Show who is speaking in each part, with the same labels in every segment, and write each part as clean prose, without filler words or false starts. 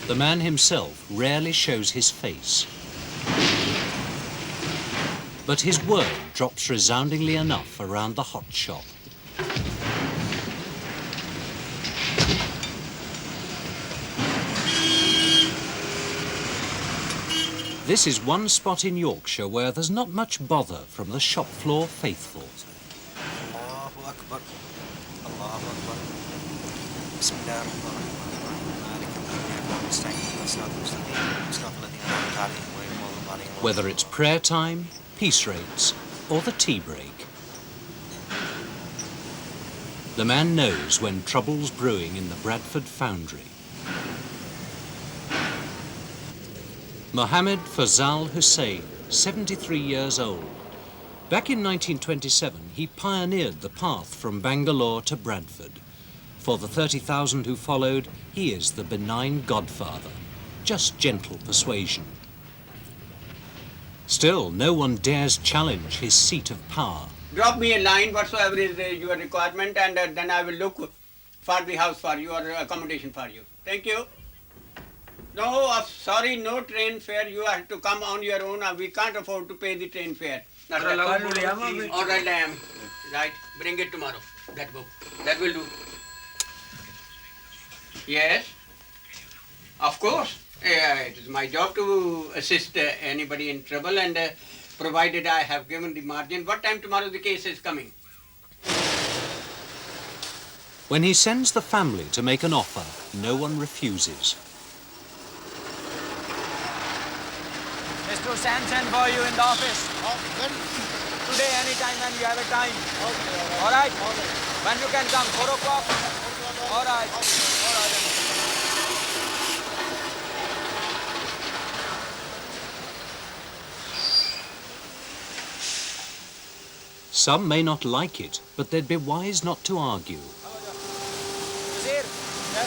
Speaker 1: The man himself rarely shows his face. But his word drops resoundingly enough around the hot shop. This is one spot in Yorkshire where there's not much bother from the shop floor faithful.
Speaker 2: Allahu Akbar. Allahu Akbar.
Speaker 1: Whether it's prayer time, peace rates, or the tea break. The man knows when trouble's brewing in the Bradford foundry. Mohamed Fazal Hussain, 73 years old. Back in 1927, he pioneered the path from Bangalore to Bradford. For the 30,000 who followed, he is the benign godfather, just gentle persuasion. Still, no one dares challenge his seat of power.
Speaker 3: Drop me a line whatsoever is your requirement, and then I will look for the house for you or accommodation for you. Thank you. No, sorry, no train fare. You have to come on your own. We can't afford to pay the train fare. All right, I am. Right, bring it tomorrow, that book. That will do. Yes, of course. It is my job to assist anybody in trouble, and provided I have given the margin. What time tomorrow the case is coming?
Speaker 1: When he sends the family to make an offer, no one refuses.
Speaker 4: Mr. Hussain sent for you in the office. Today, anytime when you have a time. All right? When you can come, 4 o'clock? All right.
Speaker 1: Some may not like it, but they'd be wise not to argue.
Speaker 4: Sir,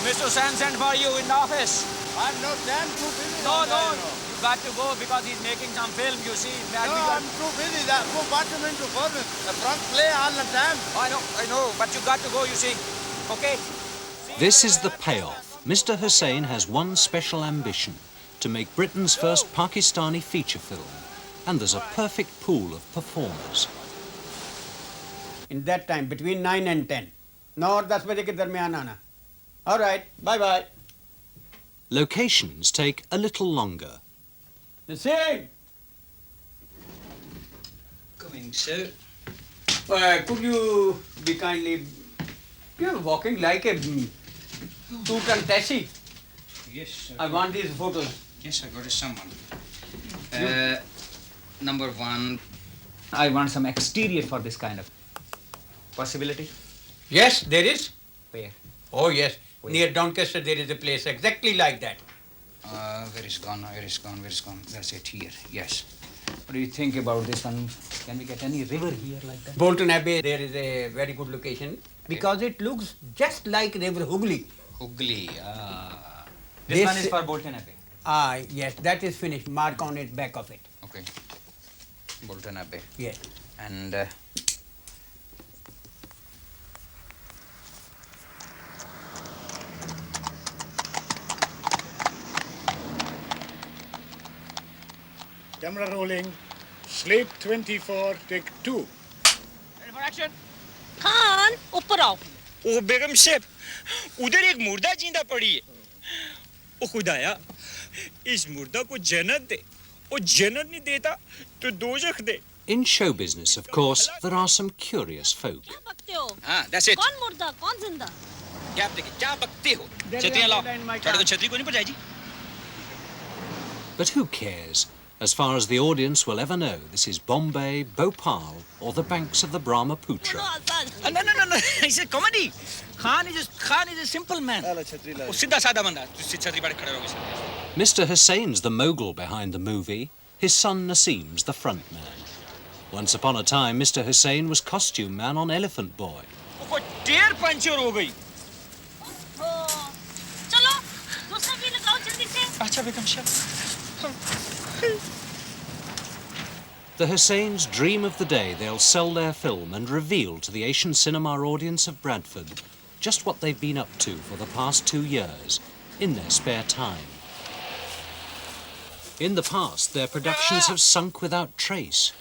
Speaker 4: Mr. Hussain sent for you in the office.
Speaker 5: I'm not damn too busy.
Speaker 4: No. You got to go because he's making some film, you see.
Speaker 5: No, I'm too busy. Go put him into furnace. The front play all the time.
Speaker 4: I know, but you got to go, you see. Okay?
Speaker 1: This is the payoff. Mr. Hussain has one special ambition, to make Britain's first Pakistani feature film. And there's a perfect pool of performers.
Speaker 3: In that time, between 9 and 10. No, 10 बजे के दरमियान आना. All right, bye-bye.
Speaker 1: Locations take a little longer.
Speaker 3: Hussain!
Speaker 2: Coming, sir.
Speaker 3: Could you be kindly... You're walking like a 2-ton taxi.
Speaker 2: Yes, sir.
Speaker 3: I want these photos.
Speaker 2: Yes, I got someone. Number 1.
Speaker 4: I want some exterior for this kind of possibility.
Speaker 3: Yes, there is.
Speaker 4: Where?
Speaker 3: Oh, yes.
Speaker 4: Where?
Speaker 3: Near Doncaster, there is a place exactly like that.
Speaker 2: Where is gone? That's it here. Yes.
Speaker 4: What do you think about this one? Can we get any river here like that?
Speaker 3: Bolton Abbey, there is a very good location because it looks just like River Hooghly.
Speaker 2: Hooghly.
Speaker 4: This one is for Bolton Abbey.
Speaker 3: Yes, that is finished. Mark on it, back of it.
Speaker 2: Okay. Bolton Abbey.
Speaker 3: Yes.
Speaker 2: And
Speaker 5: Camera rolling. Sleep 24, take 2.
Speaker 4: Ready for action?
Speaker 6: Khan ऊपर आओ।
Speaker 7: ओ बेगम साहब उधर एक मुर्दा जिंदा पड़ी है ओ खुदाया इस मुर्दा को जन्नत दे ओ जन्नत नहीं देता तो दोजख दे
Speaker 1: In show business, of course, there are some curious folk.
Speaker 6: क्या बकते हो?
Speaker 7: हां दैट्स इट
Speaker 6: कौन मुर्दा कौन जिंदा?
Speaker 7: क्या आप देखिए क्या बकते हो छतरियां लाओ थोड़े को छतरी को नहीं पड़ जाएगी
Speaker 1: But who cares? As far as the audience will ever know, this is Bombay, Bhopal, or the banks of the Brahmaputra.
Speaker 7: No it's a comedy Khan is a simple man वो सीधा साधा बंदा छतरी पर खड़ा रहोगे
Speaker 1: Mr. Hussain's the mogul behind the movie. His son Naseem's the front man. Once upon a time, Mr. Hussain was costume man on Elephant Boy.
Speaker 7: वो कोई टेर पंचर हो गई
Speaker 6: चलो दूसरा भी लगाओ जल्दी से।
Speaker 7: अच्छा बेगम साहब
Speaker 1: The Hussains dream of the day they'll sell their film and reveal to the Asian cinema audience of Bradford just what they've been up to for the past 2 years in their spare time. In the past, their productions have sunk without trace.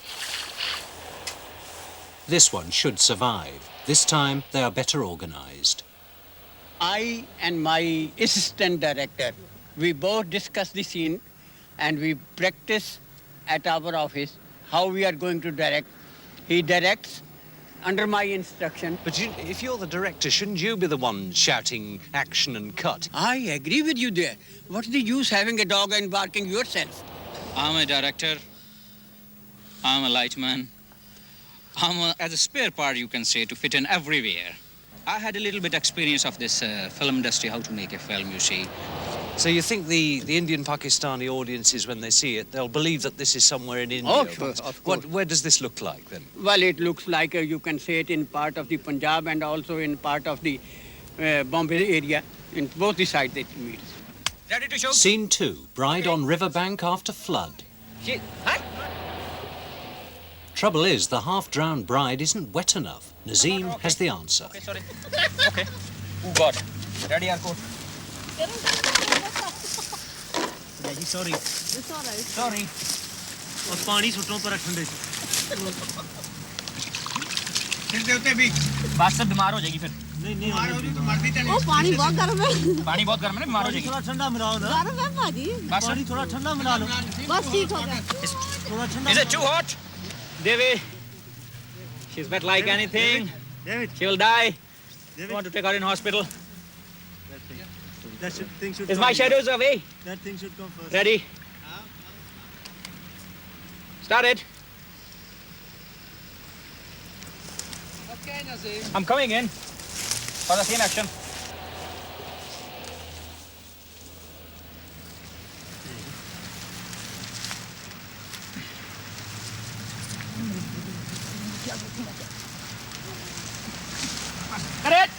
Speaker 1: This one should survive. This time, they are better organised.
Speaker 3: I and my assistant director, we both discuss the scene and we practice at our office how we are going to direct. He directs under my instruction.
Speaker 1: But if you're the director, shouldn't you be the one shouting action and cut?
Speaker 3: I agree with you there. What's the use having a dog and barking yourself?
Speaker 2: I'm a director. I'm a lightman. As a spare part, you can say, to fit in everywhere. I had a little bit experience of this film industry, how to make a film, you see.
Speaker 1: So you think the Indian Pakistani audiences, when they see it, they'll believe that this is somewhere in India?
Speaker 3: Oh, sure, of course.
Speaker 1: Where does this look like, then?
Speaker 3: Well, it looks like you can say it in part of the Punjab and also in part of the Bombay area. In both the sides it meets.
Speaker 4: Ready to show?
Speaker 1: Scene 2, bride on riverbank after flood.
Speaker 4: Hi.
Speaker 1: Trouble is, the half-drowned bride isn't wet enough. Nazim has the answer.
Speaker 4: Okay, sorry. Okay. Oh, God. Ready, Arko?
Speaker 8: Sorry.
Speaker 6: It's all right.
Speaker 4: Sorry.
Speaker 8: और पानी सुटो पर ठंडे
Speaker 4: बात से बीमार हो जाएगी फिर
Speaker 8: नहीं
Speaker 6: ओ पानी बहुत गर्म है
Speaker 4: पानी बहुत गर्म है ना बीमार हो जाएगी
Speaker 8: थोड़ा ठंडा मिलाओ ना
Speaker 6: गर्म है भाजी
Speaker 4: बस
Speaker 8: पानी थोड़ा ठंडा मिला लो
Speaker 6: बस ठीक हो गया
Speaker 8: थोड़ा ठंडा
Speaker 4: Is it too hot? David, she's wet like anything.
Speaker 8: David,
Speaker 4: She will die.
Speaker 8: David.
Speaker 4: You want to take her in hospital?
Speaker 8: that thing should
Speaker 4: Is
Speaker 8: come.
Speaker 4: my shadows away?
Speaker 8: That thing should come first.
Speaker 4: Ready? Start it.
Speaker 2: Okay, Nazim.
Speaker 4: I'm coming in for the scene action. Cut it!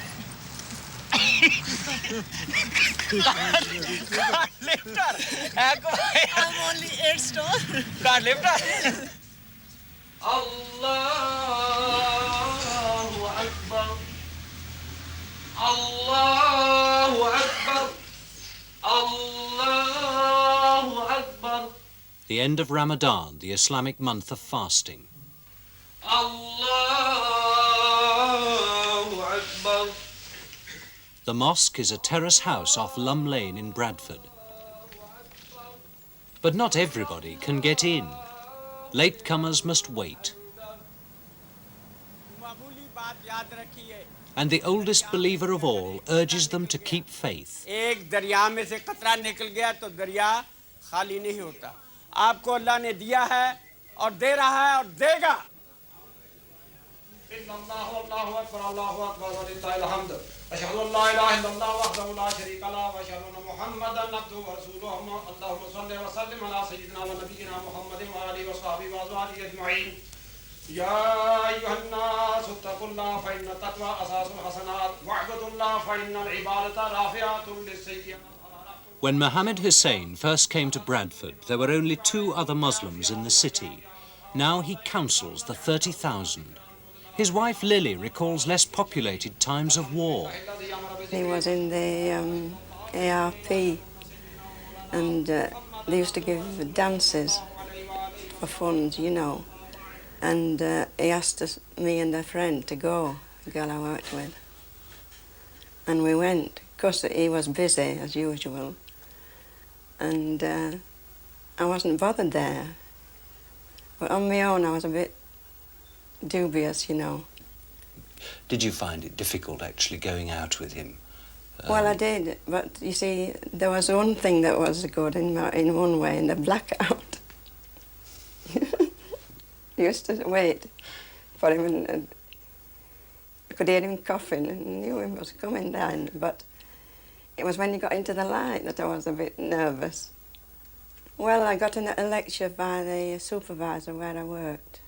Speaker 4: Can't lift her.
Speaker 6: I'm only 8 stone
Speaker 4: Can't lift her.
Speaker 1: Allahu Akbar. Allahu Akbar. Allahu Akbar. The end of Ramadan, the Islamic month of fasting. Allahu Akbar. The mosque is a terrace house off Lum Lane in Bradford. But not everybody can get in. Latecomers must wait. And the oldest believer of all urges them to keep faith.
Speaker 3: एक दरिया में से कतरा निकल गया तो दरिया खाली नहीं होता आपको अल्लाह ने दिया है और दे रहा है और देगा أشهد أن لا إله إلا الله وحده لا شريك له وأشهد أن محمدا عبده ورسوله اللهم صل وسلم على سيدنا ونبينا محمد وآله وصحبه وأزواجه أجمعين يا أيها الناس اتقوا الله فإن التقوى أساس الحسنات واعبدوا الله فإن العبادة رافعة للسيئات.
Speaker 1: When Mohamed Hussain first came to Bradford, there were only 2 other Muslims in the city. Now he counsels the 30,000. His wife Lily recalls less populated times of war.
Speaker 9: He was in the ARP and they used to give dances for funds, you know. And he asked us, me and a friend to go, a girl I worked with. And we went. Of course, he was busy, as usual. And I wasn't bothered there. But on my own, I was a bit dubious, you know.
Speaker 1: Did you find it difficult actually going out with him?
Speaker 9: Well, I did, but you see, there was one thing that was good in one way, in the blackout. You used to wait for him, and you could hear him coughing, and knew he was coming down, but it was when you got into the light that I was a bit nervous. Well, I got a lecture by the supervisor where I worked.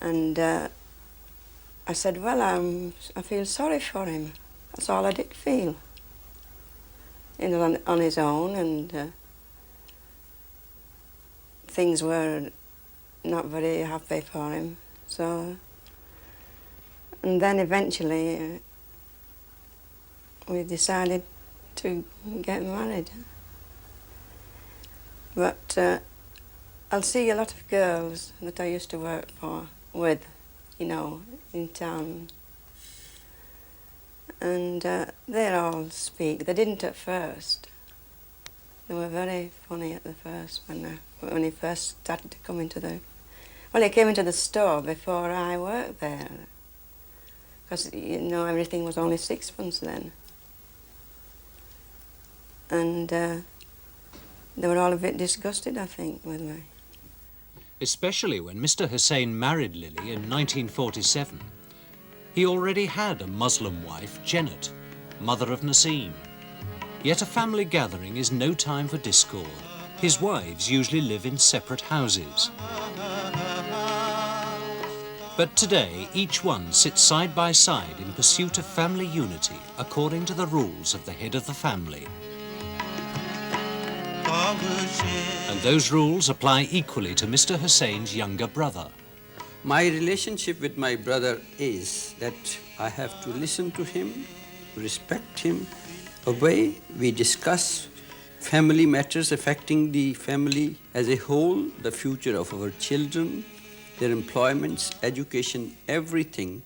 Speaker 9: And I said, well, I feel sorry for him. That's all I did feel. He was on his own, and things were not very happy for him. So, and then eventually we decided to get married. But I'll see a lot of girls that I used to work with, you know, in town. And they all speak. They didn't at first. They were very funny at the first when he first started to come into the... Well, he came into the store before I worked there. Because, you know, everything was only sixpence then. And they were all a bit disgusted, I think, with me.
Speaker 1: Especially when Mr. Hussain married Lily in 1947. He already had a Muslim wife, Janet, mother of Naseem. Yet a family gathering is no time for discord. His wives usually live in separate houses. But today, each one sits side by side in pursuit of family unity according to the rules of the head of the family. And those rules apply equally to Mr. Hussain's younger brother.
Speaker 3: My relationship with my brother is that I have to listen to him, respect him, obey. We discuss family matters affecting the family as a whole, the future of our children, their employments, education, everything.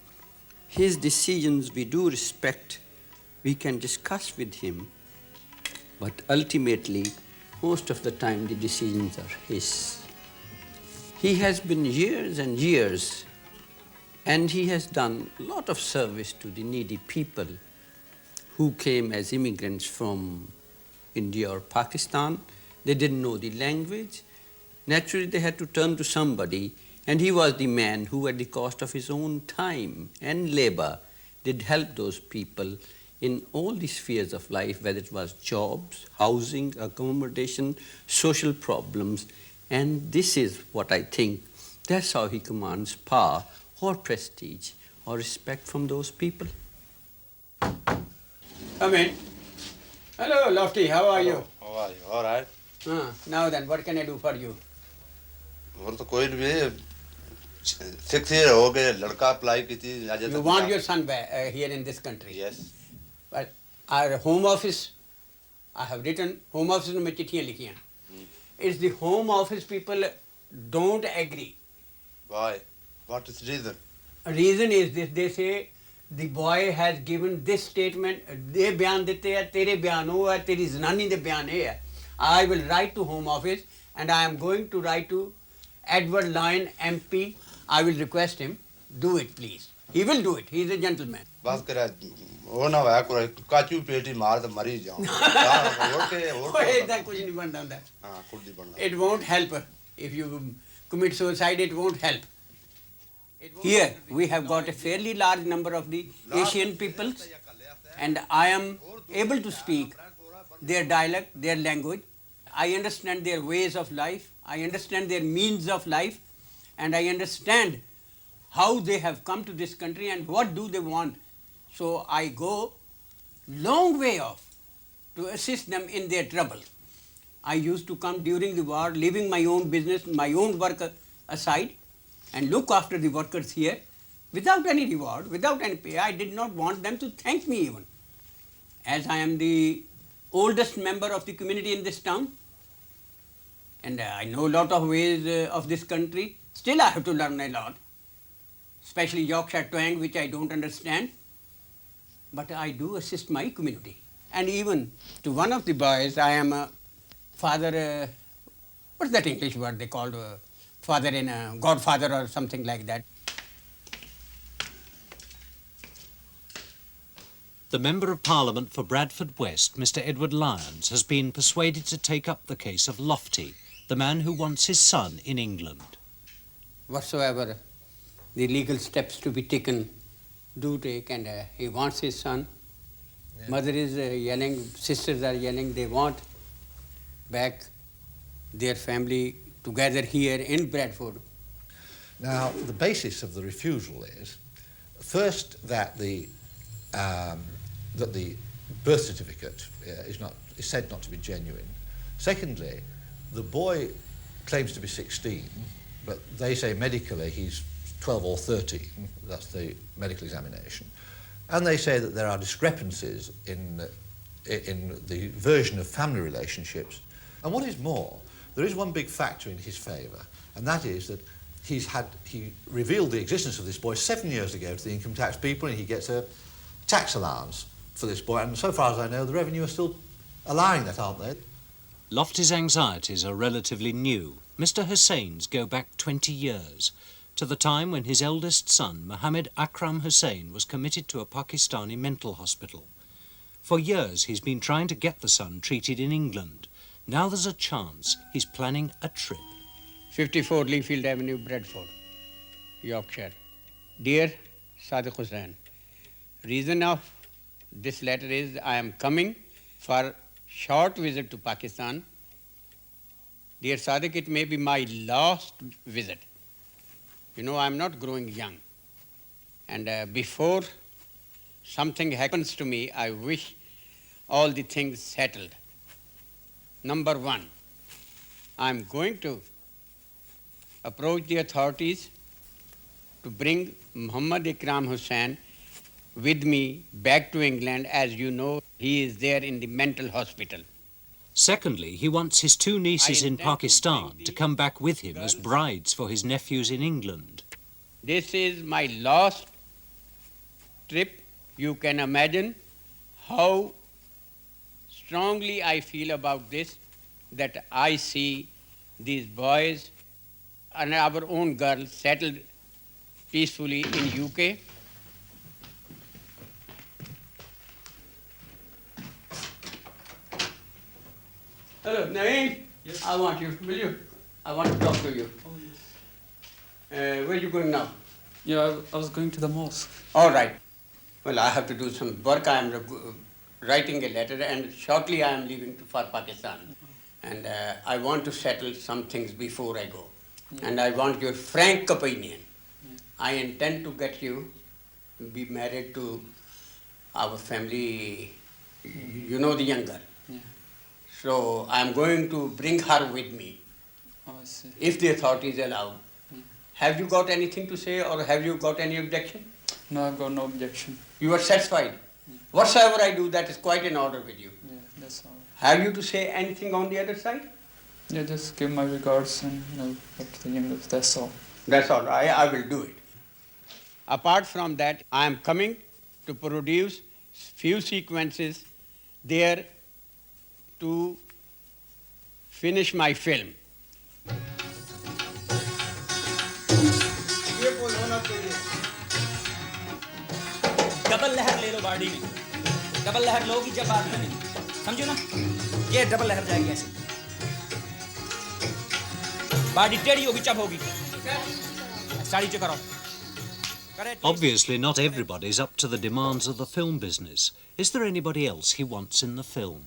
Speaker 3: His decisions we do respect. We can discuss with him, but ultimately, most of the time the decisions are his. He has been years and years, and he has done a lot of service to the needy people who came as immigrants from India or Pakistan. They didn't know the language. Naturally, they had to turn to somebody, and he was the man who, at the cost of his own time and labor, did help those people in all the spheres of life, whether it was jobs, housing, accommodation, social problems. And this is what I think, that's how he commands power or prestige or respect from those people. Come in. Hello, Lofty, how are you?
Speaker 5: How are you? All right.
Speaker 3: Now then, what can I do for you?
Speaker 5: और तो कोई भी 6 years हो गए लड़का apply की थी.
Speaker 3: You want your son back, here in this country?
Speaker 5: Yes.
Speaker 3: But our home office, I have written, home office में चिट्ठियाँ लिखी हैं. It's the home office people don't agree.
Speaker 5: Why? What is the reason?
Speaker 3: Reason is this, they say the boy has given this statement, they बयान देते हैं, तेरे बयान हो है, तेरी जनानी दे बयान है. I will write to home office and I am going to write to Edward Lyon MP. I will request him, do it please. He will do it, he is a gentleman.
Speaker 5: बात करे वो ना हुआ कोई काचू पेटी मार तो मरी जाऊं.
Speaker 3: ऐसा कुछ नहीं बनता होता.
Speaker 5: हाँ कुछ नहीं बनता.
Speaker 3: It won't help. If you commit suicide, it won't help. Here we have got a fairly large number of the Asian peoples, and I am able to speak their dialect, their language. I understand their ways of life, I understand their means of life, and I understand how they have come to this country and what do they want. So I go long way off to assist them in their trouble. I used to come during the war, leaving my own business, my own work aside, and look after the workers here without any reward, without any pay. I did not want them to thank me even. As I am the oldest member of the community in this town, and I know a lot of ways of this country, still I have to learn a lot, especially Yorkshire twang, which I don't understand. But I do assist my community. And even to one of the boys, I am a father, what's that English word they called, father in a Godfather or something like that.
Speaker 1: The Member of Parliament for Bradford West, Mr. Edward Lyons, has been persuaded to take up the case of Lofty, the man who wants his son in England.
Speaker 3: Whatsoever the legal steps to be taken, do take, and he wants his son. Yeah. Mother is yelling, sisters are yelling, they want back their family together here in Bradford.
Speaker 10: Now, the basis of the refusal is, first, that the birth certificate is said not to be genuine. Secondly, the boy claims to be 16, but they say medically he's 12 or 13, that's the medical examination. And they say that there are discrepancies in the version of family relationships. And what is more, There is one big factor in his favour, and that is that he revealed the existence of this boy 7 years ago to the income tax people, and he gets a tax allowance for this boy, and so far as I know, the revenue are still allowing that, aren't they?
Speaker 1: Lofty's anxieties are relatively new. Mr. Hussein's go back 20 years, to the time when his eldest son, Mohamed Hussain, was committed to a Pakistani mental hospital. For years he's been trying to get the son treated in England. Now there's a chance he's planning a trip.
Speaker 3: 54 Leafield Avenue, Bradford, Yorkshire. Dear Sadiq Hussain, reason of this letter is I am coming for short visit to Pakistan. Dear Sadiq, it may be my last visit. You know, I'm not growing young. And before something happens to me, I wish all the things settled. Number one, I'm going to approach the authorities to bring Mohamed Hussain with me back to England. As you know, he is there in the mental hospital.
Speaker 1: Secondly, he wants his two nieces in Pakistan to come back with him as brides for his nephews in England.
Speaker 3: This is my last trip. You can imagine how strongly I feel about this, that I see these boys and our own girls settled peacefully in UK. Hello, Naeem. Yes. I want you. Will you? I want to talk to you.
Speaker 11: Oh, yes.
Speaker 3: Where are you going now?
Speaker 11: Yeah, I was going to the mosque.
Speaker 3: All right. Well, I have to do some work. I am writing a letter, and shortly I am leaving for Pakistan. And I want to settle some things before I go.
Speaker 11: Yeah.
Speaker 3: And I want your frank opinion.
Speaker 11: Yeah.
Speaker 3: I intend to get you be married to our family, you know, the young girl.
Speaker 11: Yeah.
Speaker 3: So I am going to bring her with me,
Speaker 11: Oh, I see.
Speaker 3: if the authorities allow.
Speaker 11: Yeah.
Speaker 3: Have you got anything to say, or have you got any objection?
Speaker 11: No, I've got no objection.
Speaker 3: You are satisfied?
Speaker 11: Yeah.
Speaker 3: Whatsoever I do, that is quite in order with you.
Speaker 11: Yeah, that's all.
Speaker 3: Have you to say anything on the other side?
Speaker 11: Yeah, just give my regards and, everything. That's all.
Speaker 3: That's all. I will do it. Apart from that, I am coming to produce few sequences there to finish my film.
Speaker 4: Double लहर ले लो body में, double लहर लोगी जब बाद में नहीं, समझो ना, ये डबल लहर जाएगी ऐसे, बॉडी टेढ़ी होगी जब होगी, साड़ी चेक करो.
Speaker 1: Obviously not everybody's up to the demands of the film business. Is there anybody else he wants in the film?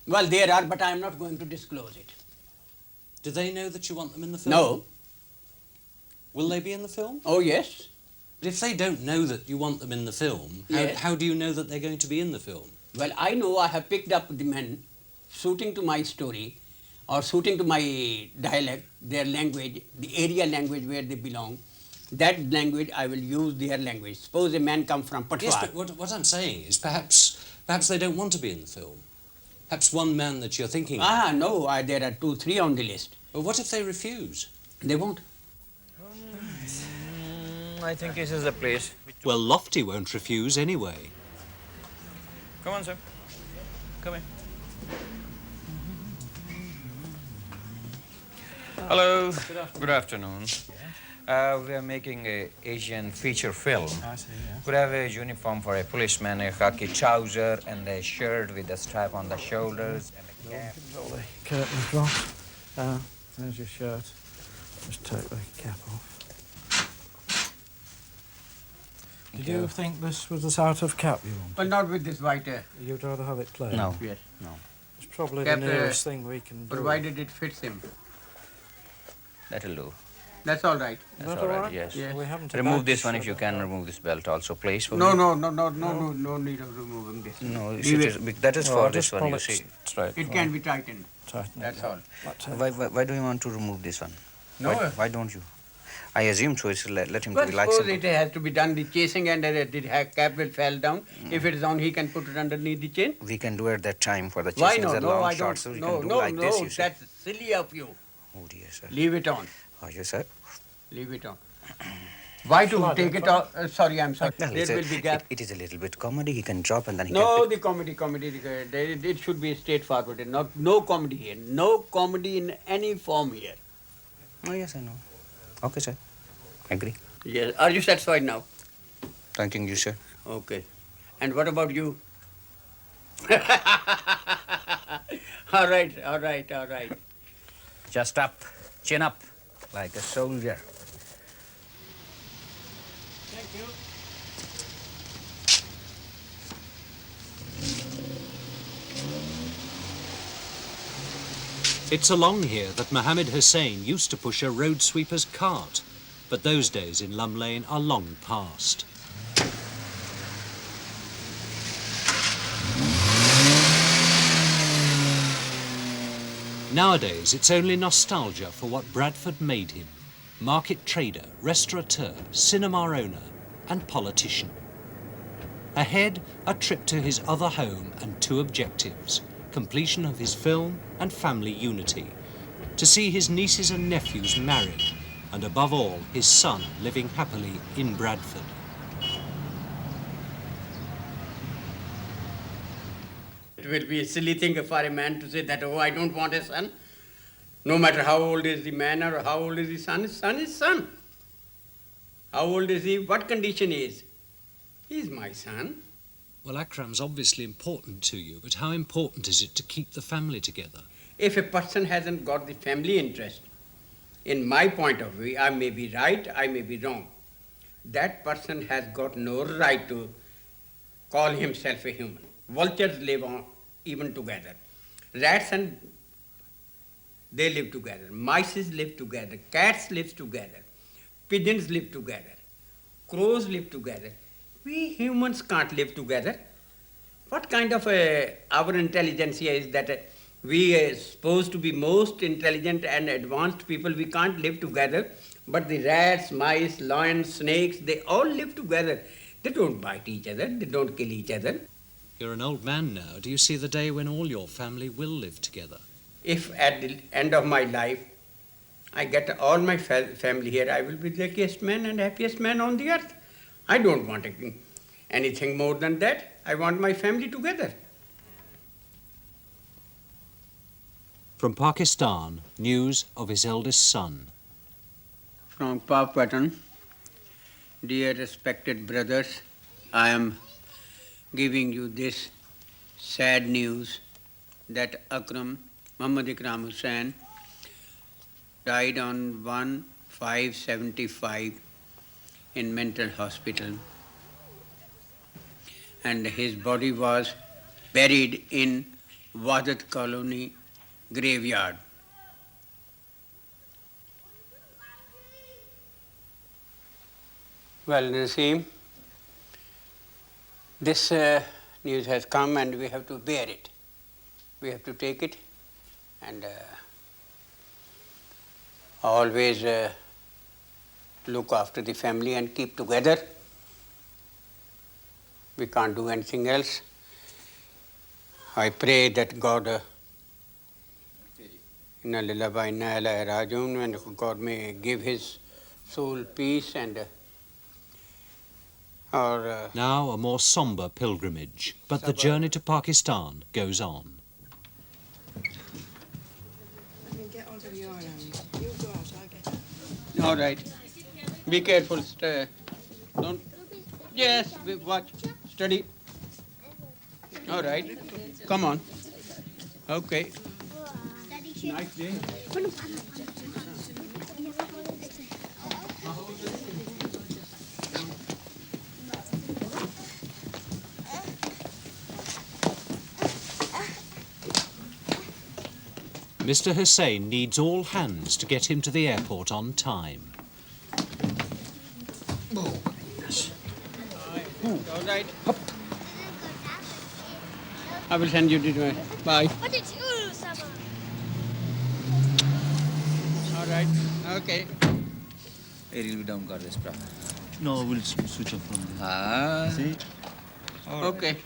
Speaker 3: Well, there are, but I am not going to disclose it.
Speaker 1: Do they know that you want them in the film?
Speaker 3: No.
Speaker 1: Will they be in the film?
Speaker 3: Oh, yes.
Speaker 1: But if they don't know that you want them in the film,
Speaker 3: Yes.
Speaker 1: how do you know that they're going to be in the film?
Speaker 3: Well, I know I have picked up the men suiting to my story or suiting to my dialect, their language, the area language where they belong. That language, I will use their language. Suppose a man come from Patwar.
Speaker 1: Yes, but what I'm saying is perhaps they don't want to be in the film. Perhaps one man that you're thinking of.
Speaker 3: No, there are 2, 3 on the list.
Speaker 1: But what if they refuse?
Speaker 3: They won't.
Speaker 4: I think this is the place.
Speaker 1: Well, Lofty won't refuse anyway.
Speaker 4: Come on, sir. Come in.
Speaker 2: Hello. Good afternoon. We are making an Asian feature film.
Speaker 8: I see, yeah.
Speaker 2: Could I have a uniform for a policeman, a khaki trouser and a shirt with a strap on the shoulders and a cap.
Speaker 8: All the curtains dropped. There's your shirt. Just take the cap off. Did you think this was the sort of cap you want?
Speaker 3: But not with this white hair.
Speaker 8: You'd rather have it plain?
Speaker 2: No.
Speaker 3: Yes, no.
Speaker 8: It's probably
Speaker 3: Cap,
Speaker 8: the nearest thing we can do.
Speaker 3: Provided it fits him.
Speaker 2: That'll do.
Speaker 3: That's all right.
Speaker 2: That's
Speaker 8: That
Speaker 2: all right,
Speaker 8: all right?
Speaker 2: yes.
Speaker 3: Yeah.
Speaker 8: We haven't
Speaker 2: Remove
Speaker 8: a
Speaker 2: this
Speaker 8: badge
Speaker 2: one if
Speaker 8: for
Speaker 2: you
Speaker 8: that.
Speaker 2: can. Remove this belt also, please. For
Speaker 3: No,
Speaker 2: me.
Speaker 3: no need of removing this.
Speaker 2: No,
Speaker 3: Leave
Speaker 2: that is
Speaker 8: No,
Speaker 2: for
Speaker 8: just
Speaker 2: this one,
Speaker 8: pull
Speaker 2: you
Speaker 8: it
Speaker 2: see.
Speaker 8: straight.
Speaker 3: It can be tightened.
Speaker 8: Tighten it
Speaker 3: That's
Speaker 8: up.
Speaker 3: all.
Speaker 8: That's it.
Speaker 2: Why do you want to remove this one?
Speaker 3: No.
Speaker 2: Why don't you? I assume so. It's let him to
Speaker 3: Well,
Speaker 2: relax.
Speaker 3: suppose it has to be done, the chasing, and the cap will fall down. If it is down, he can put it underneath the chain.
Speaker 2: We can do at that time for the
Speaker 3: Why
Speaker 2: chasing
Speaker 3: no?
Speaker 2: is a
Speaker 3: No,
Speaker 2: long
Speaker 3: I
Speaker 2: shot,
Speaker 3: don't.
Speaker 2: so we
Speaker 3: No,
Speaker 2: can do
Speaker 3: no,
Speaker 2: like this,
Speaker 3: no.
Speaker 2: you see.
Speaker 3: That's silly of you.
Speaker 2: Oh dear, sir.
Speaker 3: Leave it on.
Speaker 2: Oh, yes, sir.
Speaker 3: Leave it on. Why to take it off? Sorry, I'm sorry.
Speaker 2: Well,
Speaker 3: There will be gap.
Speaker 2: it is a little bit comedy. He can drop and then he
Speaker 3: No,
Speaker 2: can
Speaker 3: the comedy. It should be straightforward. No comedy here. No comedy in any form here.
Speaker 2: Oh, yes, I know. Okay, sir. Agree.
Speaker 3: Yes. Are you satisfied now?
Speaker 2: Thanking you, sir.
Speaker 3: Okay. And what about you? All right.
Speaker 12: Just up, chin up, like a soldier.
Speaker 3: Thank you.
Speaker 1: It's along here that Mohamed Hussain used to push a road sweeper's cart, but those days in Lum Lane are long past. Nowadays, it's only nostalgia for what Bradford made him: market trader, restaurateur, cinema owner, and politician. Ahead, a trip to his other home and two objectives: completion of his film and family unity, to see his nieces and nephews married, and above all, his son living happily in Bradford.
Speaker 3: It will be a silly thing for a man to say that, oh, I don't want a son. No matter how old is the man or how old is the son is son. How old is he? What condition he is? He is my son.
Speaker 1: Well, Akram's obviously important to you, but how important is it to keep the family together?
Speaker 3: If a person hasn't got the family interest, in my point of view, I may be right, I may be wrong. That person has got no right to call himself a human. Vultures live on even together. Rats and they live together. Mice live together. Cats live together. Pigeons live together. Crows live together. We humans can't live together. What kind of our intelligentsia is that we are supposed to be most intelligent and advanced people? We can't live together. But the rats, mice, lions, snakes, they all live together. They don't bite each other. They don't kill each other.
Speaker 1: You're an old man now. Do you see the day when all your family will live together?
Speaker 3: If at the end of my life I get all my family here, I will be the luckiest man and happiest man on the earth. I don't want anything more than that. I want my family together.
Speaker 1: From Pakistan, news of his eldest son.
Speaker 3: From Pakistan, dear respected brothers, I am giving you this sad news that Mohamed Fazal Hussain died on 1/5/75 in mental hospital, and his body was buried in Wadat Colony graveyard. Well, Naseem, this news has come and we have to bear it. We have to take it and always look after the family and keep together. We can't do anything else. I pray that God and God may give his soul peace and
Speaker 1: Now a more somber pilgrimage, but the journey to Pakistan goes on.
Speaker 9: Let me get hold of your hand. You go out, I'll get it.
Speaker 3: all right. Be careful. Don't. Yes, watch. Steady. All right. Come on. Okay. Nice day.
Speaker 1: Mr. Hussain needs all hands to get him to the airport on time.
Speaker 3: Oh, goodness. All right. I will send you the way. Bye. All right. Okay.
Speaker 4: Aerial भी down कर दे इस पर.
Speaker 8: No, we'll switch off from there.
Speaker 4: Ah.
Speaker 8: See?
Speaker 3: Okay.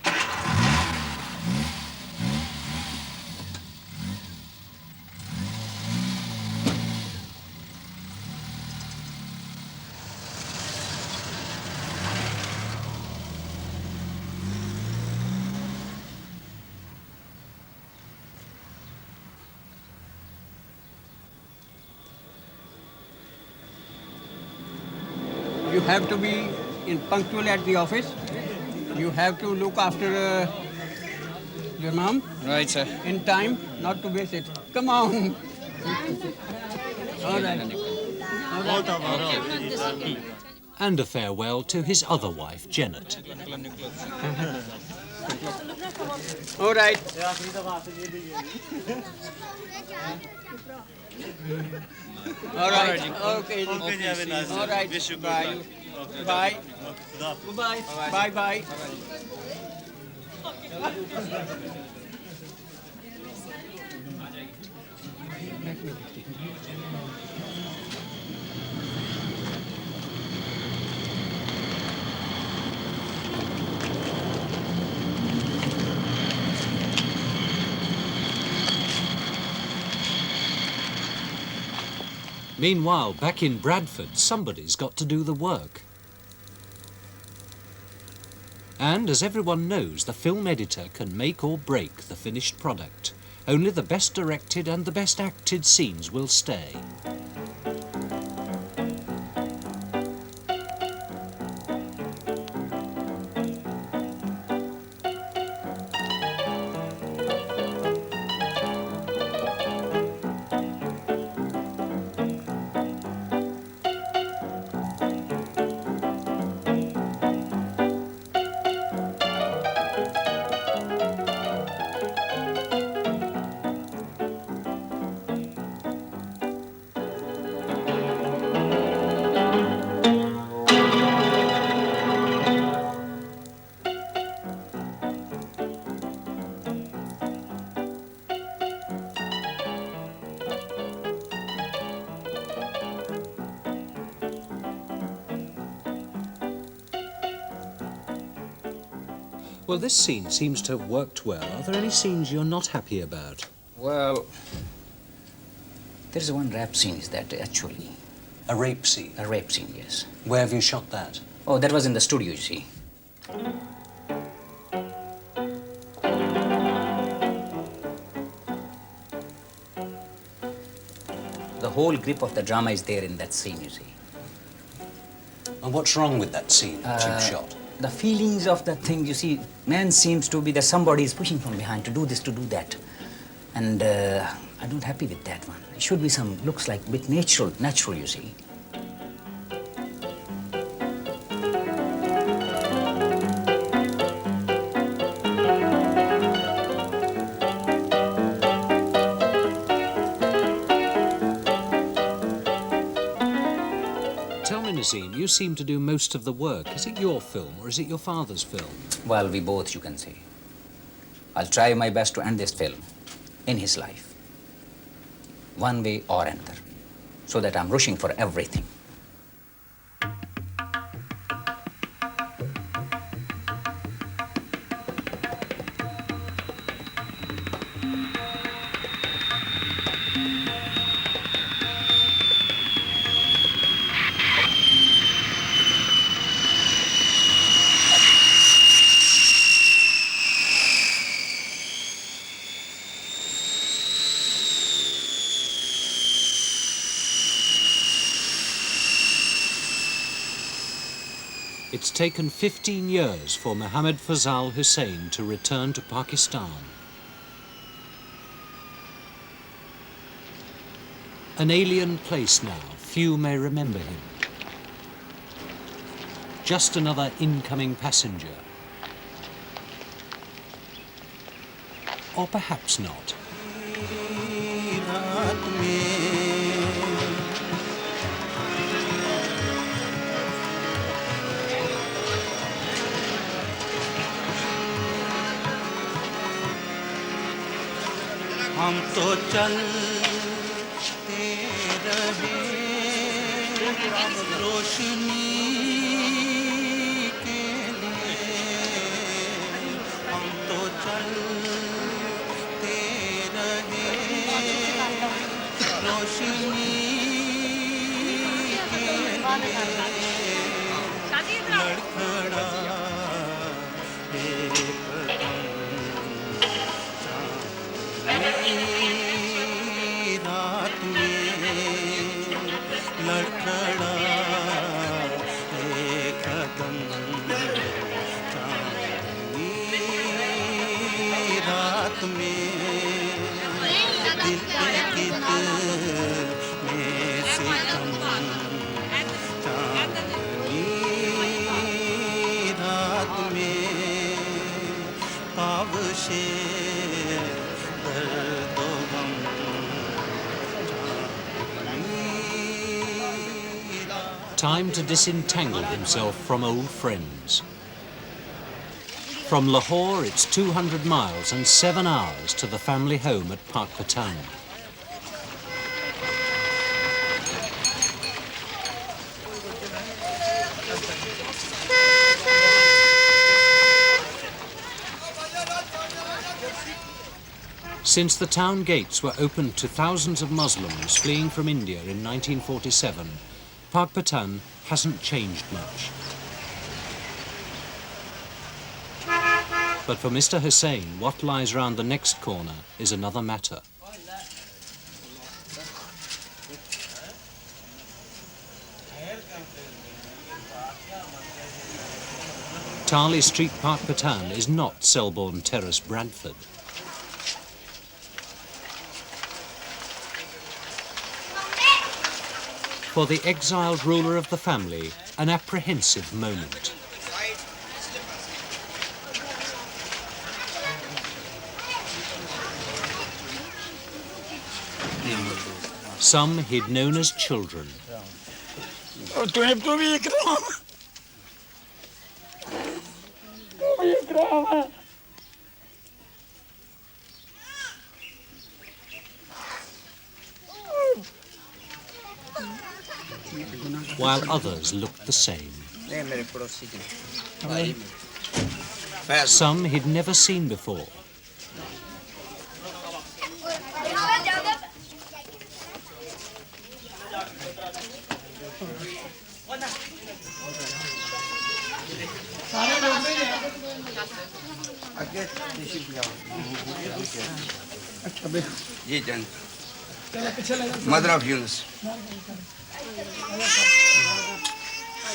Speaker 3: You have to be punctual at the office. You have to look after your mom.
Speaker 2: Right, sir.
Speaker 3: In time, not to waste it. Come on. All right.
Speaker 1: And a farewell to his other wife, Janet.
Speaker 3: All right. All right. Okay. All right. Bye. Bye. Bye. Bye. Bye.
Speaker 1: Meanwhile, back in Bradford, somebody's got to do the work. And as everyone knows, the film editor can make or break the finished product. Only the best directed and the best acted scenes will stay. Well, this scene seems to have worked well. Are there any scenes you're not happy about?
Speaker 12: Well, there's one rap scene, is that actually?
Speaker 1: A rape scene?
Speaker 12: A rape scene, yes.
Speaker 1: Where have you shot that?
Speaker 12: Oh, that was in the studio, you see. The whole grip of the drama is there in that scene, you see.
Speaker 1: And what's wrong with that scene that you've shot?
Speaker 12: The feelings of that thing, you see, man seems to be that somebody is pushing from behind to do this, to do that. And I'm not happy with that one. It should be looks like a bit natural, you see.
Speaker 1: You seem to do most of the work. Is it your film or is it your father's film?
Speaker 12: Well, we both, you can say. I'll try my best to end this film in his life, one way or another, so that I'm rushing for everything.
Speaker 1: It's taken 15 years for Mohamed Fazal Hussain to return to Pakistan. An alien place now, few may remember him. Just another incoming passenger. Or perhaps not.
Speaker 13: हम तो चलते रहे
Speaker 1: Time to disentangle himself from old friends. From Lahore, it's 200 miles and 7 hours to the family home at Pakistani. Since the town gates were opened to thousands of Muslims fleeing from India in 1947, Pakistani hasn't changed much. But for Mr. Hussain, what lies round the next corner is another matter. Tarley Street, Pakistani is not Selborne Terrace, Bradford. For the exiled ruler of the family, an apprehensive moment. Some he'd known as children. While others looked the same. Some he'd never seen before.
Speaker 13: Mother of Yunus.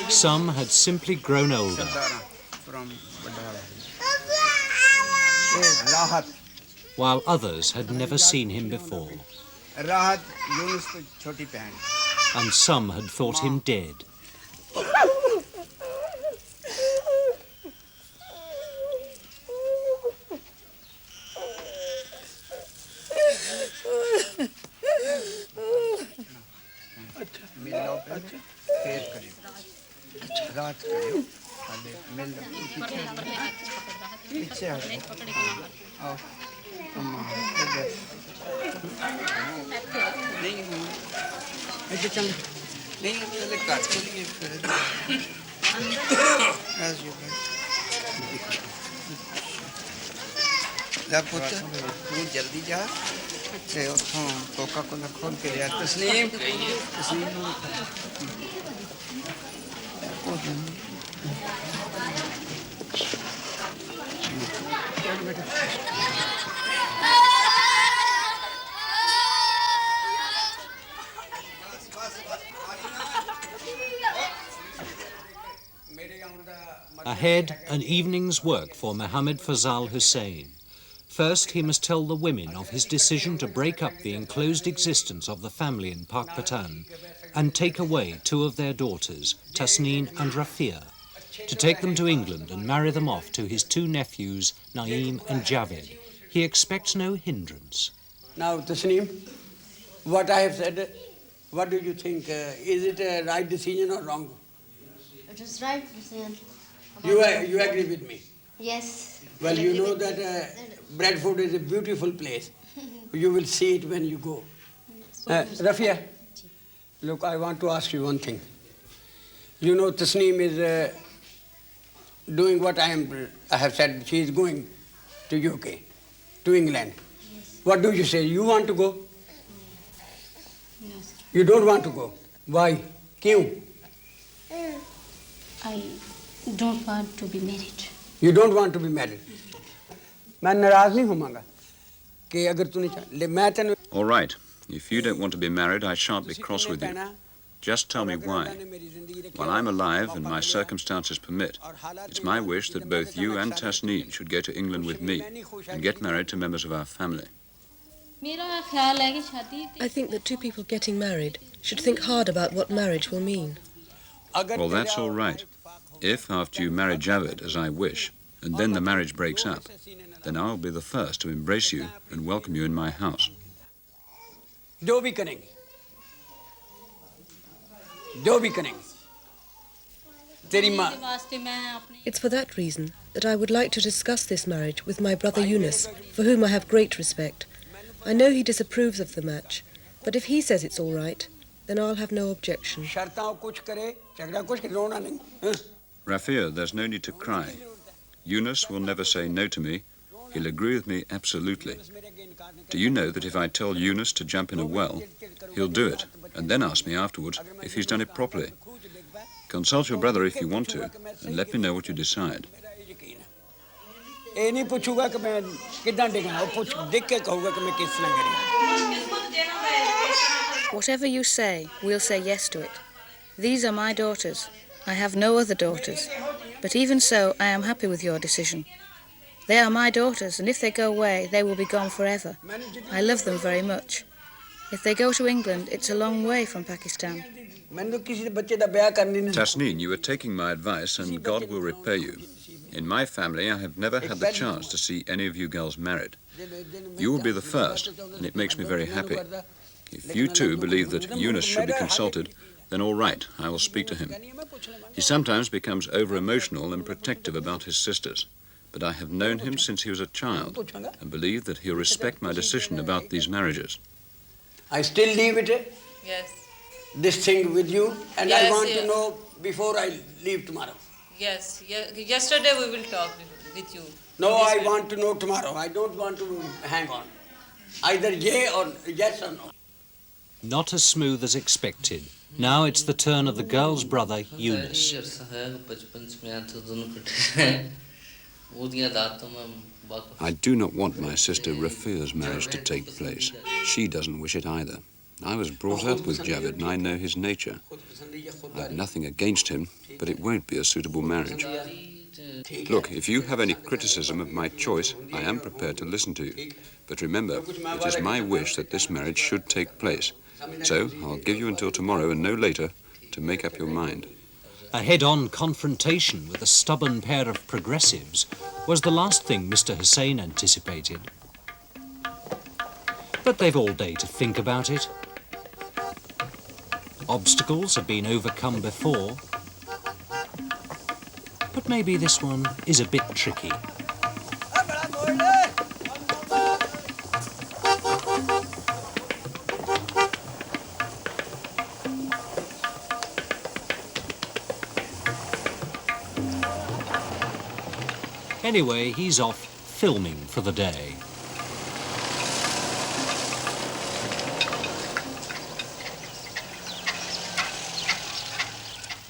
Speaker 1: Some had simply grown older. While others had never seen him before. And some had thought him dead.
Speaker 13: जल्दी जा ते उठों Coca Cola खोल के लिया तस्लीम
Speaker 1: Ahead, an evening's work for Mohamed Fazal Hussain. First, he must tell the women of his decision to break up the enclosed existence of the family in Pakistani and take away two of their daughters, Tasneen and Rafia, to take them to England and marry them off to his two nephews, Naeem and Javed. He expects no hindrance.
Speaker 3: Now, Tasneem, what I have said, what do you think? Is it a right decision or wrong?
Speaker 6: It is right decision.
Speaker 3: You agree with me?
Speaker 6: Yes.
Speaker 3: Well, you know that Bradford is a beautiful place. You will see it when you go. Rafia, Look, I want to ask you one thing. You know, Tasneem is doing what I have said. She is going to UK, to England.
Speaker 6: Yes.
Speaker 3: What do you say? You want to go?
Speaker 6: Yes.
Speaker 3: You don't want to go. Why? Kyun?
Speaker 6: I don't want to be married.
Speaker 3: You don't want to be married. मैं नाराज नहीं होऊंगा कि अगर तू नहीं चाह मैं तेन
Speaker 14: All right. If you don't want to be married, I shan't be cross with you. Just tell me why. While I'm alive and my circumstances permit, it's my wish that both you and Tasneem should go to England with me and get married to members of our family.
Speaker 15: I think that two people getting married should think hard about what marriage will mean.
Speaker 14: Well, that's all right. If, after you marry Javed, as I wish, and then the marriage breaks up, then I'll be the first to embrace you and welcome you in my house.
Speaker 3: जो भी करेंगे जो भी करेंगे तेरी माँ
Speaker 15: It's for that reason that I would like to discuss this marriage with my brother Yunus, for whom I have great respect. I know he disapproves of the match, but if he says it's all right, then I'll have no objection.
Speaker 3: शर्तां कुछ करे झगड़ा कुछ रोना नहीं
Speaker 14: Rafia, there's no need to cry. Yunus will never say no to me. He'll agree with me absolutely. Do you know that if I tell Yunus to jump in a well, he'll do it, and then ask me afterwards if he's done it properly? Consult your brother if you want to, and let me know what you decide.
Speaker 3: ये नहीं पूछूंगा कि मैं कितना डिगना वो पूछ देख के कहूँगा कि मैं किस तरह करी
Speaker 16: Whatever you say, we'll say yes to it. These are my daughters. I have no other daughters. But even so, I am happy with your decision. They are my daughters, and if they go away, they will be gone forever. I love them very much. If they go to England, it's a long way from Pakistan.
Speaker 14: Tasneem, you are taking my advice, and God will repay you. In my family, I have never had the chance to see any of you girls married. You will be the first, and it makes me very happy. If you too believe that Yunus should be consulted, then all right, I will speak to him. He sometimes becomes over-emotional and protective about his sisters, but I have known him since he was a child and believe that he'll respect my decision about these marriages.
Speaker 3: I still leave it,
Speaker 17: Yes.
Speaker 3: this thing with you, and
Speaker 17: Yes,
Speaker 3: I want
Speaker 17: yes.
Speaker 3: to know before I leave tomorrow.
Speaker 17: Yes. Yesterday we will talk with you.
Speaker 3: No, I want to know tomorrow. I don't want to hang on. Either yay or yes or no.
Speaker 1: Not as smooth as expected. Now it's the turn of the girl's brother, Yunus.
Speaker 14: I do not want my sister Rafia's marriage to take place. She doesn't wish it either. I was brought up with Javed and I know his nature. I have nothing against him, but it won't be a suitable marriage. Look, if you have any criticism of my choice, I am prepared to listen to you. But remember, it is my wish that this marriage should take place. So I'll give you until tomorrow and no later to make up your mind.
Speaker 1: A head-on confrontation with a stubborn pair of progressives was the last thing Mr. Hussain anticipated. But they've all day to think about it. Obstacles have been overcome before, but maybe this one is a bit tricky. Anyway, he's off filming for the day.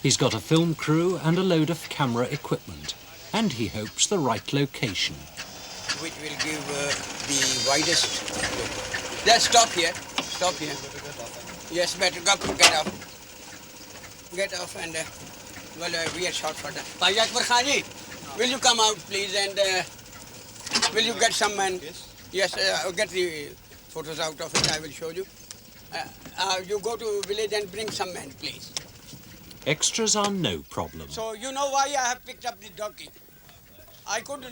Speaker 1: He's got a film crew and a load of camera equipment, and he hopes the right location.
Speaker 3: Which will give the widest look. Let's stop here. Stop here. Yes, better go get off. Get off and we are short for that. Bhai Akbar Khan ji, will you come out please and will you get some men? Yes, get the photos out of it. I will show you. You go to village and bring some men, please.
Speaker 1: Extras are no problem.
Speaker 3: So you know why I have picked up the donkey. I could,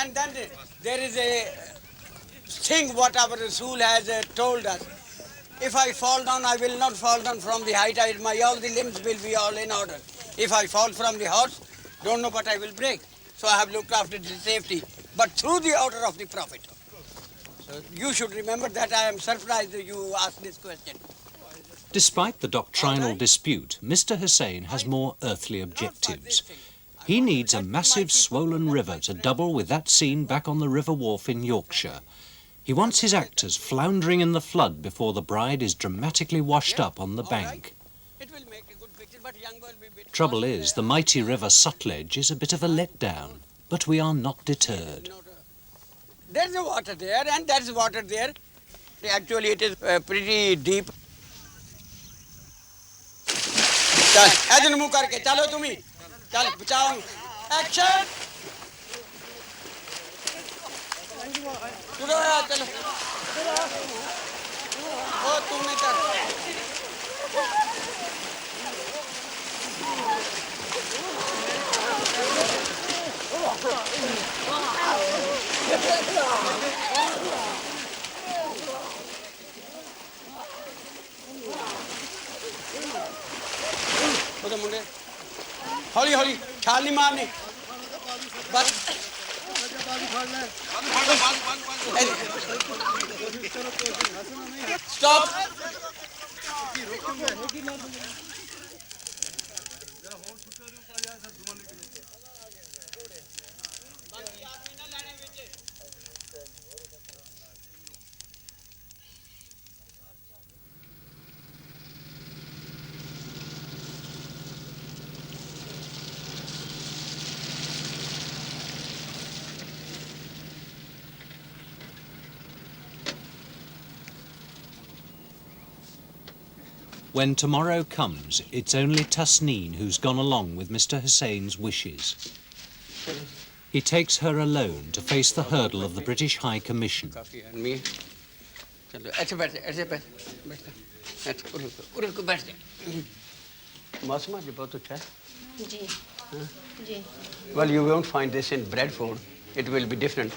Speaker 3: and then there is a thing what our Rasul has told us. If I fall down, I will not fall down from the height. All the limbs will be all in order. If I fall from the horse, don't know what I will break. So I have looked after the safety, but through the order of the Prophet. So you should remember that. I am surprised that you asked this question.
Speaker 1: Despite the doctrinal dispute, Mr. Hussain has more earthly objectives. He needs a massive swollen river to double with that scene back on the River Wharf in Yorkshire. He wants his actors floundering in the flood before the bride is dramatically washed up on the bank. Trouble is, the mighty river Sutlej is a bit of a letdown, but we are not deterred.
Speaker 3: There's a water there and there's water there. Actually, it is pretty deep. चल ऐसे मुंह करके चलो तुम ही चल बचाओ action चलो यार चलो ओ तुमने कर ओदे मुंडे हौली हौली छाल नहीं मारनी bus stop
Speaker 1: When tomorrow comes, it's only Tasneen who's gone along with Mr. Hussain's wishes. He takes her alone to face the hurdle of the British High Commission.
Speaker 3: Well, you won't find this in Bradford. It will be different.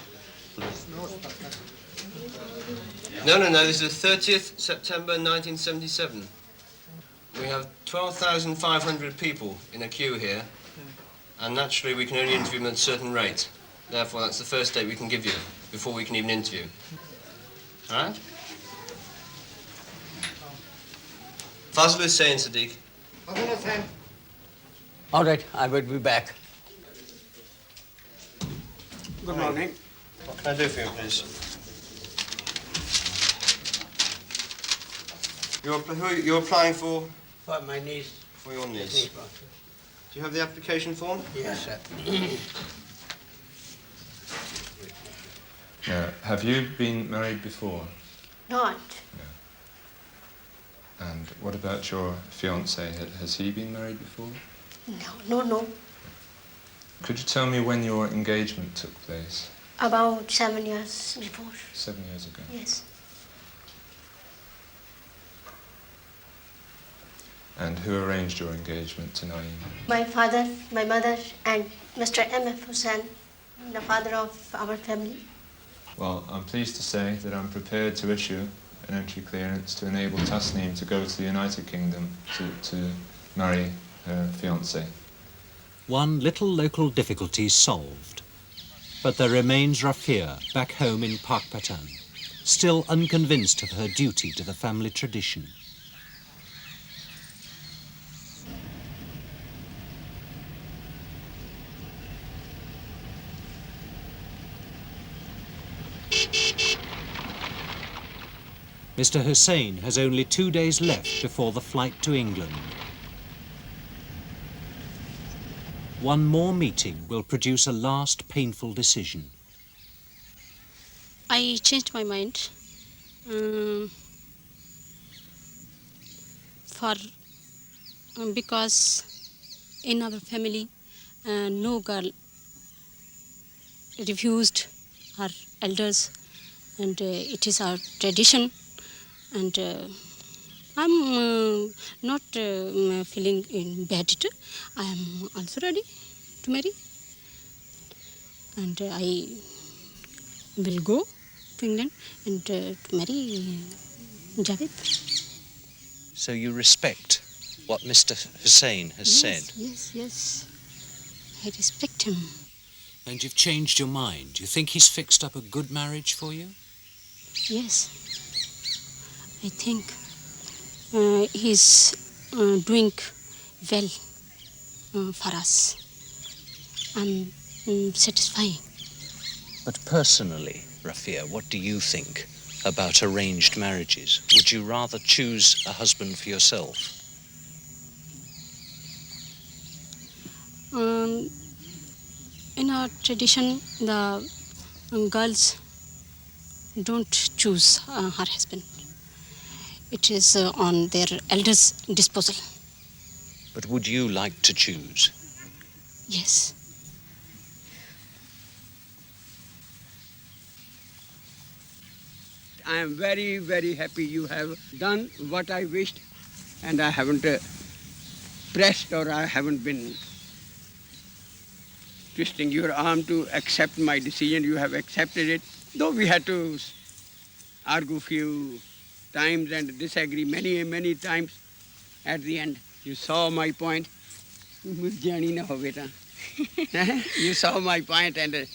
Speaker 18: No, this is the 30th September 1977. We have 12,500 people in a queue here, and naturally we can only interview them at a certain rate. Therefore, that's the first date we can give you, before we can even interview. All right? Fazal Hussain, Sadiq.
Speaker 3: All right, I will be back. Good morning.
Speaker 18: What can I do for you, please? You're applying for?
Speaker 3: For my niece.
Speaker 18: For your niece. Do you have the application form?
Speaker 3: Yes, sir.
Speaker 11: Have you been married before?
Speaker 6: Not.
Speaker 11: No. And what about your fiancé? Has he been married before?
Speaker 6: No.
Speaker 11: Could you tell me when your engagement took place?
Speaker 6: About 7 years before.
Speaker 11: 7 years ago?
Speaker 6: Yes.
Speaker 11: And who arranged your engagement to Naeem?
Speaker 6: My father, my mother, and Mr. M.F. Hussain, the father of our family.
Speaker 11: Well, I'm pleased to say that I'm prepared to issue an entry clearance to enable Tasneem to go to the United Kingdom to marry her fiancé.
Speaker 1: One little local difficulty solved. But there remains Rafia back home in Pakistan, still unconvinced of her duty to the family tradition. Mr. Hussain has only 2 days left before the flight to England. One more meeting will produce a last painful decision.
Speaker 6: I changed my mind because in our family no girl refused her elders, and it is our tradition. And I'm not feeling bad. I am also ready to marry. And I will go to England and to marry Javed.
Speaker 1: So you respect what Mr. Hussain has said?
Speaker 6: Yes. I respect him.
Speaker 1: And you've changed your mind? You think he's fixed up a good marriage for you?
Speaker 6: Yes. I think he's doing well for us. I'm satisfying.
Speaker 1: But personally, Rafia, what do you think about arranged marriages? Would you rather choose a husband for yourself?
Speaker 6: In our tradition, the girls don't choose her husband. It is on their elders' disposal.
Speaker 1: But would you like to choose?
Speaker 6: Yes.
Speaker 3: I am very, very happy you have done what I wished, and I haven't pressed or I haven't been twisting your arm to accept my decision. You have accepted it, though we had to argue few times and disagree many, many times. At the end, you saw my point. You saw my point and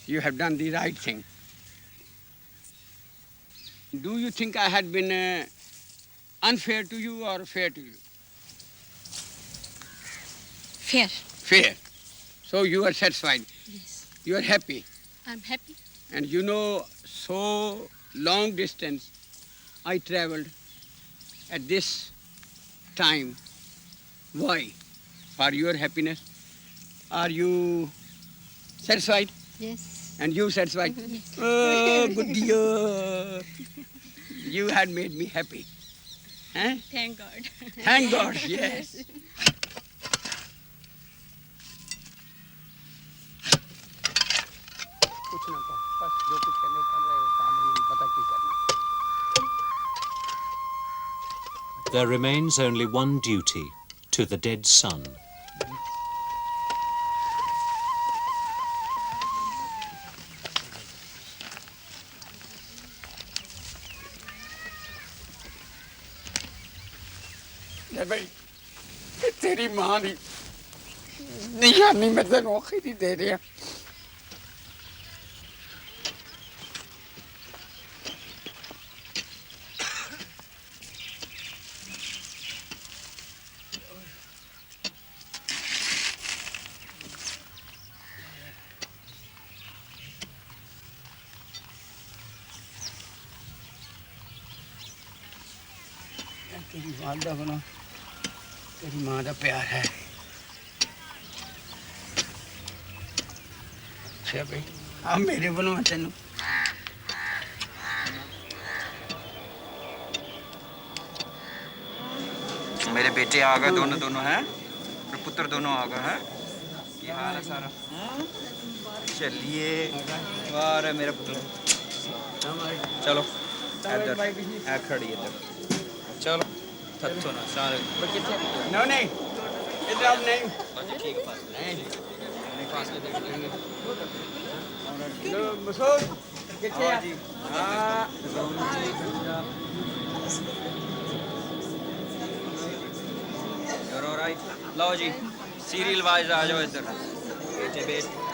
Speaker 3: you have done the right thing. Do you think I had been unfair to you or fair to you?
Speaker 6: Fair.
Speaker 3: Fair. So you are satisfied?
Speaker 6: Yes.
Speaker 3: You are happy?
Speaker 6: I'm happy.
Speaker 3: And you know, so long distance I traveled at this time. Why? For your happiness. Are you satisfied?
Speaker 6: Yes.
Speaker 3: And you satisfied?
Speaker 6: Yes.
Speaker 3: Oh, good dear. You had made me happy. Huh?
Speaker 6: Thank God.
Speaker 3: Thank God, yes.
Speaker 1: There remains only one duty to the dead son.
Speaker 3: भाई तेरी माँ दी निशानी मैं तेन औखी नहीं दे रहा तेरी वालदा बनो तेरी माँ का प्यार है अच्छा भाई आप मेरे बनो तेन
Speaker 4: मेरे बेटे आ गए दोनों हैं पुत्र दोनों आ गए हैं क्या हाल है सारा चलिए वाह रे मेरा पुत्र चलो इधर आ खड़ी इधर चलो थत्थो ना सारे
Speaker 3: नो नहीं इधर आओ नहीं
Speaker 4: ठीक है पास नहीं पास में देखेंगे
Speaker 3: लो मसूद किथे है
Speaker 4: जी हां ऑलराइट लो जी सीरियल वाइज आ जाओ इधर बेटे